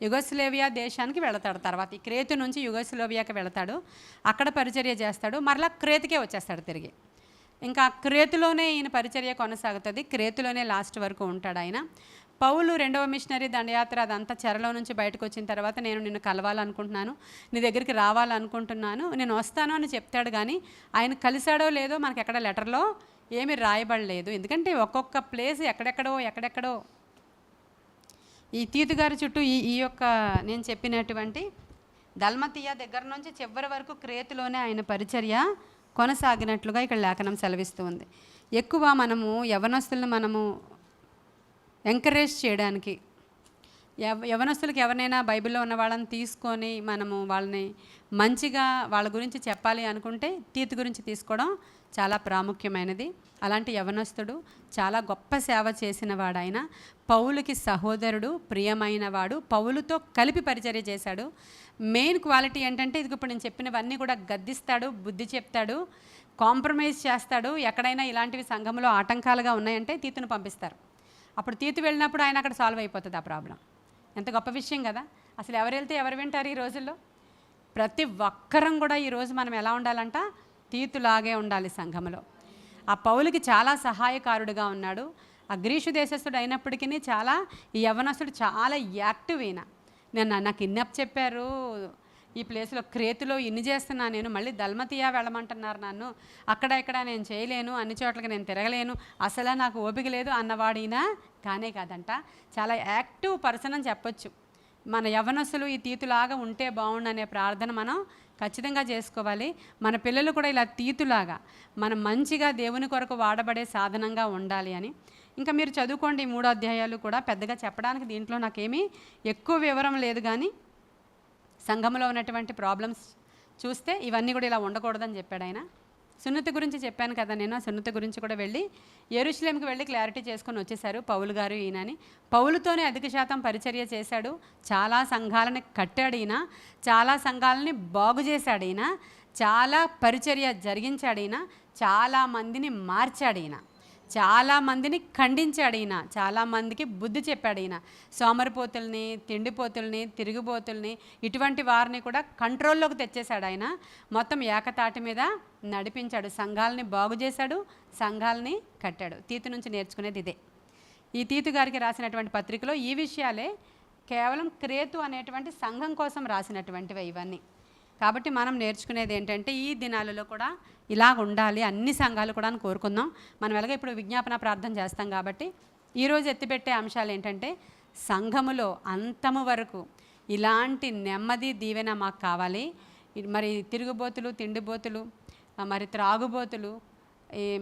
యుగోస్లోవియా దేశానికి వెళతాడు. తర్వాత ఈ క్రేతు నుంచి యుగోస్లోవియాకి వెళతాడు, అక్కడ పరిచర్య చేస్తాడు, మరలా క్రేతుకే వచ్చేస్తాడు తిరిగి. ఇంకా క్రేతులోనే ఈయన పరిచర్య కొనసాగుతుంది, క్రేతులోనే లాస్ట్ వరకు ఉంటాడు ఆయన. పౌలు 2వ మిషనరీ దండయాత్ర అదంతా చెరలో నుంచి బయటకు వచ్చిన తర్వాత నేను నిన్ను కలవాలనుకుంటున్నాను, నీ దగ్గరికి రావాలనుకుంటున్నాను, నేను వస్తాను అని చెప్తాడు. కానీ ఆయన కలిశాడో లేదో మనకి ఎక్కడ లెటర్లో ఏమీ రాయబడలేదు. ఎందుకంటే ఒక్కొక్క ప్లేస్ ఎక్కడెక్కడో ఈ తీతు గారి చుట్టూ ఈ యొక్క నేను చెప్పినటువంటి దల్మతియా దగ్గర నుంచి చివరి వరకు క్రేతులోనే ఆయన పరిచర్య కొనసాగినట్లుగా ఇక్కడ లేఖనం సెలవిస్తూ ఉంది. ఎక్కువ మనము యవనస్తులను మనము ఎంకరేజ్ చేయడానికి, యవనస్తులకు ఎవరినైనా బైబిల్లో ఉన్న వాళ్ళని తీసుకొని మనము వాళ్ళని మంచిగా వాళ్ళ గురించి చెప్పాలి అనుకుంటే తీతు గురించి తీసుకోవడం చాలా ప్రాముఖ్యమైనది. అలాంటి యవనస్తుడు చాలా గొప్ప సేవ చేసిన వాడు. ఆయన పౌలుకి సహోదరుడు, ప్రియమైన వాడు, పౌలుతో కలిపి పరిచర్య చేశాడు. మెయిన్ క్వాలిటీ ఏంటంటే ఇది ఇప్పుడు నేను చెప్పినవన్నీ కూడా గద్దిస్తాడు, బుద్ధి చెప్తాడు, కాంప్రమైజ్ చేస్తాడు. ఎక్కడైనా ఇలాంటివి సంఘంలో ఆటంకాలుగా ఉన్నాయంటే తీతును పంపిస్తారు. అప్పుడు తీతు వెళ్ళినప్పుడు ఆయన అక్కడ సాల్వ్ అయిపోతుంది ఆ ప్రాబ్లం. ఎంత గొప్ప విషయం కదా. అసలు ఎవరు వెళ్తే ఎవరు వింటారు ఈ రోజుల్లో? ప్రతి ఒక్కరం కూడా ఈరోజు మనం ఎలా ఉండాలంట? తీతులాగే ఉండాలి సంఘంలో. ఆ పౌలుకి చాలా సహాయకారుడుగా ఉన్నాడు. ఆ గ్రీసు దేశస్థుడు అయినప్పటికీ చాలా ఈ యవ్వనస్తుడు చాలా యాక్టివ్ అయినా. నాకు ఇన్ని చెప్పారు, ఈ ప్లేస్లో క్రేతులో ఇన్ని చేస్తున్నా, నేను మళ్ళీ దల్మతియా వెళ్ళమంటున్నారు నన్ను, అక్కడ ఇక్కడ నేను చేయలేను, అన్ని చోట్లకి నేను తిరగలేను, అసలు నాకు ఓపిక లేదు అన్నవాడినా కానే కాదంట. చాలా యాక్టివ్ పర్సన్ అని చెప్పొచ్చు. మన యవ్వనస్తులు ఈ తీతులాగా ఉంటే బాగుండనే ప్రార్థన మనం ఖచ్చితంగా చేసుకోవాలి. మన పిల్లలు కూడా ఇలా తీతులాగా మనం మంచిగా దేవుని కొరకు వాడబడే సాధనంగా ఉండాలి అని. ఇంకా మీరు చదువుకోండి 3 అధ్యాయాలు కూడా. పెద్దగా చెప్పడానికి దీంట్లో నాకేమీ ఎక్కువ వివరం లేదు, కానీ సంఘంలో ఉన్నటువంటి ప్రాబ్లమ్స్ చూస్తే ఇవన్నీ కూడా ఇలా ఉండకూడదని చెప్పాడు ఆయన. సున్నతి గురించి చెప్పాను కదా నేను. సున్నతి గురించి కూడా వెళ్ళి యెరూషలేంకి వెళ్ళి క్లారిటీ చేసుకొని వచ్చేసారు పౌలు గారు ఈయనని. పౌలుతోనే అధిక శాతం పరిచర్య చేశాడు. చాలా సంఘాలని కట్టాడు ఈయన, చాలా సంఘాలని బాగు చేశాడు ఈయన, చాలా పరిచర్య జరిగించాడు ఈయన, చాలామందిని మార్చాడు ఈయన, చాలామందిని ఖండించాడు ఈయన, చాలామందికి బుద్ధి చెప్పాడు ఈయన. సోమరిపోతుల్ని, తిండిపోతుల్ని, తిరుగుబోతుల్ని, ఇటువంటి వారిని కూడా కంట్రోల్లోకి తెచ్చేశాడు ఆయన. మొత్తం ఏకతాటి మీద నడిపించాడు. సంఘాలని బాగు చేశాడు, సంఘాలని కట్టాడు. తీతు నుంచి నేర్చుకునేది ఇదే. ఈ తీతు గారికి రాసినటువంటి పత్రికలో ఈ విషయాలే కేవలం క్రేతు అనేటువంటి సంఘం కోసం రాసినటువంటివి ఇవన్నీ. కాబట్టి మనం నేర్చుకునేది ఏంటంటే ఈ దినాలలో కూడా ఇలా ఉండాలి అన్ని సంఘాలు కూడా అని కోరుకుందాం. మనం ఎలాగ ఇప్పుడు విజ్ఞాపన ప్రార్థన చేస్తాం కాబట్టి ఈరోజు ఎత్తిపెట్టే అంశాలు ఏంటంటే సంఘములో అంతము వరకు ఇలాంటి నెమ్మది దీవెన మాకు కావాలి. మరి తిరుగుబోతులు, తిండిబోతులు, మరి త్రాగుబోతులు,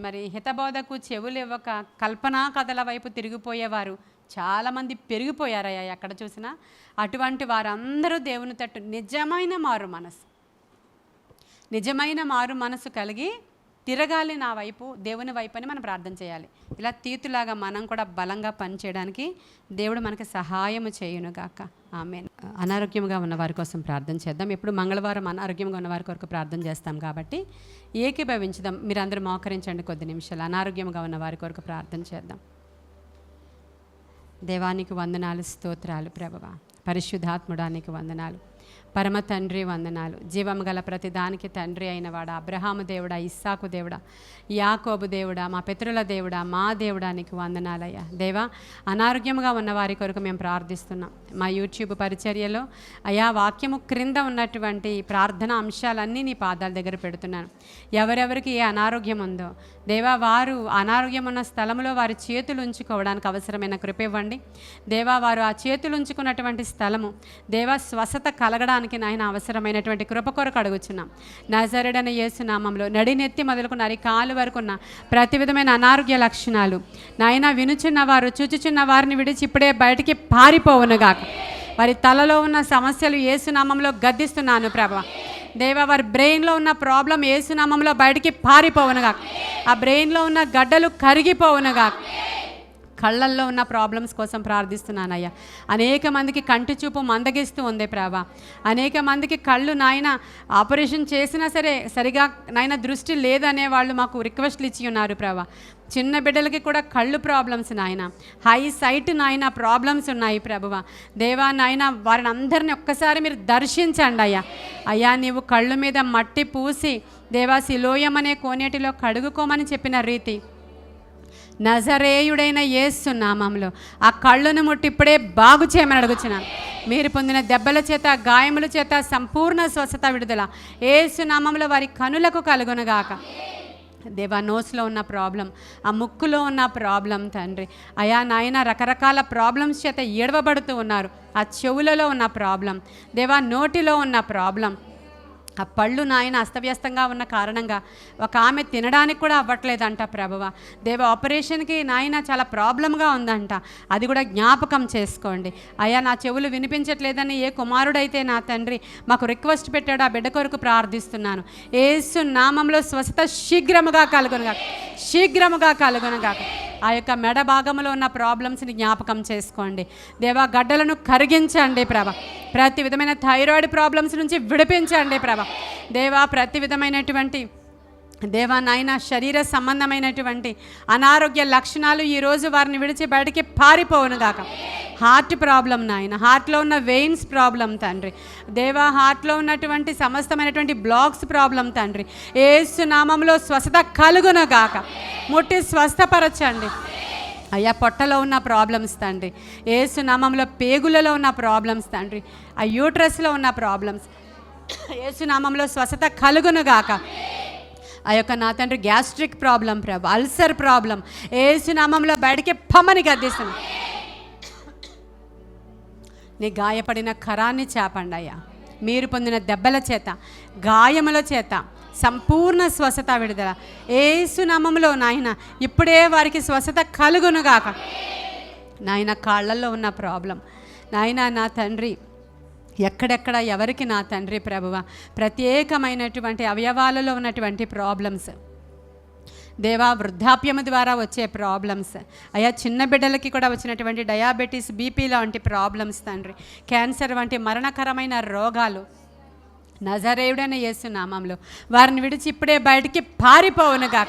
మరి హితబోధకు చెవులు ఇవ్వక కల్పనా కథల వైపు తిరిగిపోయేవారు చాలామంది పెరిగిపోయారయ్యా ఎక్కడ చూసినా. అటువంటి వారందరూ దేవుని తట్టు నిజమైన మారు మనసు కలిగి తిరగాలి నా వైపు, దేవుని వైపు అని మనం ప్రార్థన చేయాలి. ఇలా తీతులాగా మనం కూడా బలంగా పనిచేయడానికి దేవుడు మనకి సహాయము చేయునుగాక. ఆమేన్. అనారోగ్యంగా ఉన్న వారి కోసం ప్రార్థన చేద్దాం. ఎప్పుడు మంగళవారం అనారోగ్యంగా ఉన్న వారి కొరకు ప్రార్థన చేస్తాం కాబట్టి ఏకీభవించుదాం. మీరు అందరూ మోకరించండి కొద్ది నిమిషాలు. అనారోగ్యంగా ఉన్న వారి కొరకు ప్రార్థన చేద్దాం. దేవానికి వందనాలు, స్తోత్రాలు ప్రభువా. పరిశుద్ధాత్ముడానికి వందనాలు, పరమ తండ్రి వందనాలు. జీవం గల ప్రతి దానికి తండ్రి అయిన వాడా, అబ్రహాము దేవుడా, ఇస్సాకు దేవుడా, యాకోబు దేవుడా, మా పితరుల దేవుడా, మా దేవుడానికి వందనాలయ్యా. దేవా, అనారోగ్యంగా ఉన్న వారి కొరకు మేము ప్రార్థిస్తున్నాం. మా యూట్యూబ్ పరిచర్యలో అయా వాక్యము క్రింద ఉన్నటువంటి ప్రార్థన అంశాలన్నీ నీ పాదాల దగ్గర పెడుతున్నాను. ఎవరెవరికి ఏ అనారోగ్యం ఉందో దేవా, వారు అనారోగ్యం ఉన్న స్థలంలో వారి చేతులు ఉంచుకోవడానికి అవసరమైన కృప ఇవ్వండి. దేవా, వారు ఆ చేతులు ఉంచుకున్నటువంటి స్థలము దేవా స్వస్థత కలగడానికి నాయన అవసరమైనటువంటి కృప కొరకు అడుగుచున్నాం. నజరేయుడైన యేసు నామములో నడినెత్తి మొదలుకున్న అరికాలు వరకు ఉన్న ప్రతి విధమైన అనారోగ్య లక్షణాలు నాయన వినుచున్న వారు, చూచుచున్న వారిని విడిచి ఇప్పుడే బయటికి పారిపోవునుగాక. వారి తలలో ఉన్న సమస్యలు యేసు నామములో గద్దిస్తున్నాను ప్రభువా. దేవా, వారి బ్రెయిన్లో ఉన్న ప్రాబ్లం యేసు నామములో బయటికి పారిపోవునుగాక. ఆ బ్రెయిన్లో ఉన్న గడ్డలు కరిగిపోవునుగాక. కళ్ళల్లో ఉన్న ప్రాబ్లమ్స్ కోసం ప్రార్థిస్తున్నానయ్యా. అనేక మందికి కంటి చూపు మందగిస్తూ ఉంది ప్రభా. అనేక మందికి కళ్ళు నాయన ఆపరేషన్ చేసినా సరే సరిగా నాయన దృష్టి లేదనే వాళ్ళు మాకు రిక్వెస్ట్లు ఇచ్చి ఉన్నారు ప్రభా. చిన్న బిడ్డలకి కూడా కళ్ళు ప్రాబ్లమ్స్ నాయన, హై సైట్ నాయన ప్రాబ్లమ్స్ ఉన్నాయి ప్రభువా. దేవా నాయన, వారిని అందరినీ ఒక్కసారి మీరు దర్శించండి అయ్యా. అయ్యా, నీవు కళ్ళు మీద మట్టి పూసి దేవా సిలోయం అనే కోనేటిలో కడుగుకోమని చెప్పిన రీతి నజరేయుడైన యేసు నామములో ఆ కళ్ళను ముట్టి ఇప్పుడే బాగు చేయమని అడుగుచున్నాను. మీరు పొందిన దెబ్బల చేత, గాయముల చేత సంపూర్ణ స్వస్థత, విడుదల యేసు నామములో వారి కనులకు కలుగునుగాక. దేవా, నోస్లో ఉన్న ప్రాబ్లం, ఆ ముక్కులో ఉన్న ప్రాబ్లం తండ్రి అయా నాయన, రకరకాల ప్రాబ్లమ్స్ చేత ఏడవబడుతూ ఉన్నారు. ఆ చెవులలో ఉన్న ప్రాబ్లం దేవా, నోటిలో ఉన్న ప్రాబ్లం ఆ పళ్ళు నాయన అస్తవ్యస్తంగా ఉన్న కారణంగా ఒక ఆమె తినడానికి కూడా అవ్వట్లేదంట ప్రభువా. దేవ ఆపరేషన్కి నాయన చాలా ప్రాబ్లంగా ఉందంట, అది కూడా జ్ఞాపకం చేసుకోండి అయ్యా. నా చెవులు వినిపించట్లేదని ఏ కుమారుడైతే నా తండ్రి మాకు రిక్వెస్ట్ పెట్టాడో ఆ బిడ్డ కొరకు ప్రార్థిస్తున్నాను. యేసు నామంలో స్వస్థత శీఘ్రముగా కలుగునుగాక, శీఘ్రముగా కలుగునుగాక. ఆ యొక్క మెడ భాగంలో ఉన్న ప్రాబ్లమ్స్ని జ్ఞాపకం చేసుకోండి దేవా. గడ్డలను కరిగించండి ప్రభ. ప్రతి విధమైన థైరాయిడ్ ప్రాబ్లమ్స్ నుంచి విడిపించండి ప్రభ దేవా. ప్రతి విధమైనటువంటి దేవా నాయన శరీర సంబంధమైనటువంటి అనారోగ్య లక్షణాలు ఈరోజు వారిని విడిచి బయటికి పారిపోవునుగాక. హార్ట్ ప్రాబ్లం నాయన, హార్ట్లో ఉన్న వెయిన్స్ ప్రాబ్లం తండ్రి దేవా, హార్ట్లో ఉన్నటువంటి సమస్తమైనటువంటి బ్లాక్స్ ప్రాబ్లం తండ్రి యేసు నామంలో స్వస్థత కలుగునుగాక. ముట్టి స్వస్థపరచండి అయ్యా. పొట్టలో ఉన్న ప్రాబ్లమ్స్ తండ్రి యేసు నామంలో, పేగులలో ఉన్న ప్రాబ్లమ్స్ తండ్రి, ఆ యూట్రస్లో ఉన్న ప్రాబ్లమ్స్ యేసు నామంలో స్వస్థత కలుగునుగాక. ఆ యొక్క నా తండ్రి గ్యాస్ట్రిక్ ప్రాబ్లం ప్రభు, అల్సర్ ప్రాబ్లం యేసు నామంలో బయటికి పమ్మని గద్దిస్తున్నాను. నీ గాయపడిన కరాన్ని చాపండి అయ్యా. మీరు పొందిన దెబ్బల చేత, గాయముల చేత సంపూర్ణ స్వస్థత విడుదల యేసు నామములో నాయన. ఇప్పుడే వారికి స్వస్థత కలుగునుగాక నాయన. కాళ్ళల్లో ఉన్న ప్రాబ్లం నాయన నా తండ్రి, ఎక్కడెక్కడ ఎవరికి నా తండ్రి ప్రభువ ప్రత్యేకమైనటువంటి అవయవాలలో ఉన్నటువంటి ప్రాబ్లమ్స్ దేవా, వృద్ధాప్యము ద్వారా వచ్చే ప్రాబ్లమ్స్ అయ్యా, చిన్న బిడ్డలకి కూడా వచ్చినటువంటి డయాబెటీస్, బీపీ లాంటి ప్రాబ్లమ్స్ తండ్రి, క్యాన్సర్ వంటి మరణకరమైన రోగాలు నజరేయుడైన యేసు నామంలో వారిని విడిచి ఇప్పుడే బయటికి పారిపోవునుగాక,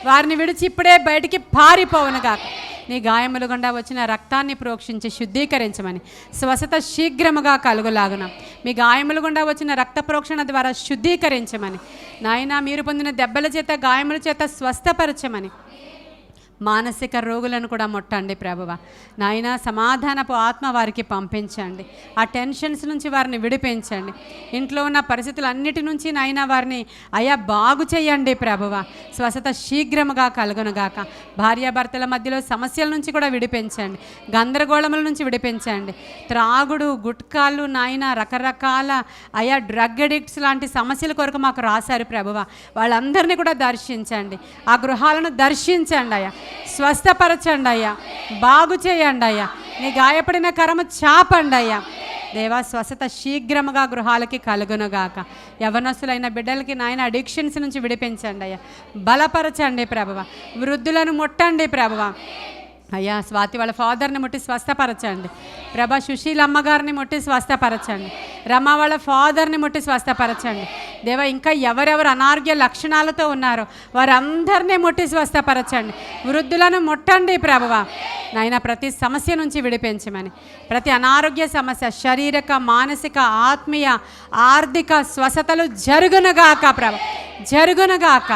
వారిని విడిచి ఇప్పుడే బయటికి పారిపోవునుగాక. నీ గాయములు గుండా వచ్చిన రక్తాన్ని ప్రోక్షించి శుద్ధీకరించమని, స్వస్థత శీఘ్రముగా కలుగులాగున మీ గాయములు గుండా వచ్చిన రక్త ప్రోక్షణ ద్వారా శుద్ధీకరించమని నాయన. మీరు పొందిన దెబ్బల చేత, గాయముల చేత స్వస్థపరచమని. మానసిక రోగులను కూడా ముట్టండి ప్రభువ నాయన. సమాధానపు ఆత్మ వారికి పంపించండి, ఆ టెన్షన్స్ నుంచి వారిని విడిపించండి. ఇంట్లో ఉన్న పరిస్థితులన్నిటి నుంచి నాయన వారిని అయా బాగు చేయండి ప్రభువ. స్వస్థత శీఘ్రముగా కలుగునుగాక. భార్యాభర్తల మధ్యలో సమస్యల నుంచి కూడా విడిపించండి, గందరగోళముల నుంచి విడిపించండి. త్రాగుడు, గుట్కాలు నాయన, రకరకాల అయా డ్రగ్ అడిక్ట్స్ లాంటి సమస్యల కొరకు మాకు రాశారు ప్రభువ. వాళ్ళందరినీ కూడా దర్శించండి, ఆ గృహాలను దర్శించండి అయ్యా. స్వస్థపరచండి అయ్యా, బాగు చేయండి అయ్యా. నీ గాయపడిన కరము చాపండి అయ్యా దేవా. స్వస్థత శీఘ్రముగా గృహాలకి కలుగునుగాక. యవనస్తులైన బిడ్డలకి నాయన అడిక్షన్స్ నుంచి విడిపించండి అయ్యా, బలపరచండి ప్రభువ. వృద్ధులను ముట్టండి ప్రభువ అయ్యా. స్వాతి వాళ్ళ ఫాదర్ని ముట్టి స్వస్థపరచండి ప్రభా. సుశీల అమ్మగారిని ముట్టి స్వస్థపరచండి. రమ వాళ్ళ ఫాదర్ని ముట్టి స్వస్థపరచండి దేవా. ఇంకా ఎవరెవరు అనారోగ్య లక్షణాలతో ఉన్నారో వారందరినీ ముట్టి స్వస్థపరచండి. వృద్ధులను ముట్టండి ప్రభువా నాయన. ప్రతి సమస్య నుంచి విడిపించమని, ప్రతి అనారోగ్య సమస్య, శారీరక, మానసిక, ఆత్మీయ, ఆర్థిక స్వస్థతలు జరుగునుగాక ప్రభు, జరుగునుగాక.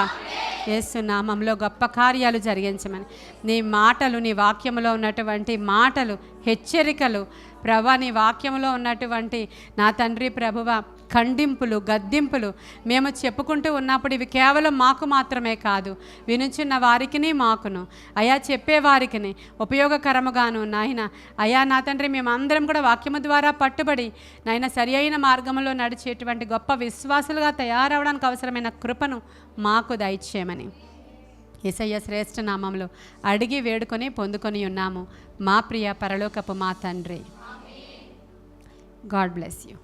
యేసు నామంలో గొప్ప కార్యాలు జరిగించమని. నీ మాటలు, నీ వాక్యములో ఉన్నటువంటి మాటలు, హెచ్చరికలు ప్రభా, నీ వాక్యములో ఉన్నటువంటి నా తండ్రి ప్రభువ ఖండింపులు, గద్దింపులు మేము చెప్పుకుంటూ ఉన్నప్పుడు ఇవి కేవలం మాకు మాత్రమే కాదు, వినుచున్న వారికిని మాకును అయా, చెప్పేవారికిని ఉపయోగకరముగాను నాయన. అయా నా తండ్రి, మేమందరం కూడా వాక్యము ద్వారా పట్టుబడి నాయన సరి అయిన మార్గంలో నడిచేటువంటి గొప్ప విశ్వాసులుగా తయారవడానికి అవసరమైన కృపను మాకు దయచేయమని యేసయ్య శ్రేష్ఠ నామంలో అడిగి వేడుకొని పొందుకొని ఉన్నాము మా ప్రియ పరలోకపు మా తండ్రి. God bless you.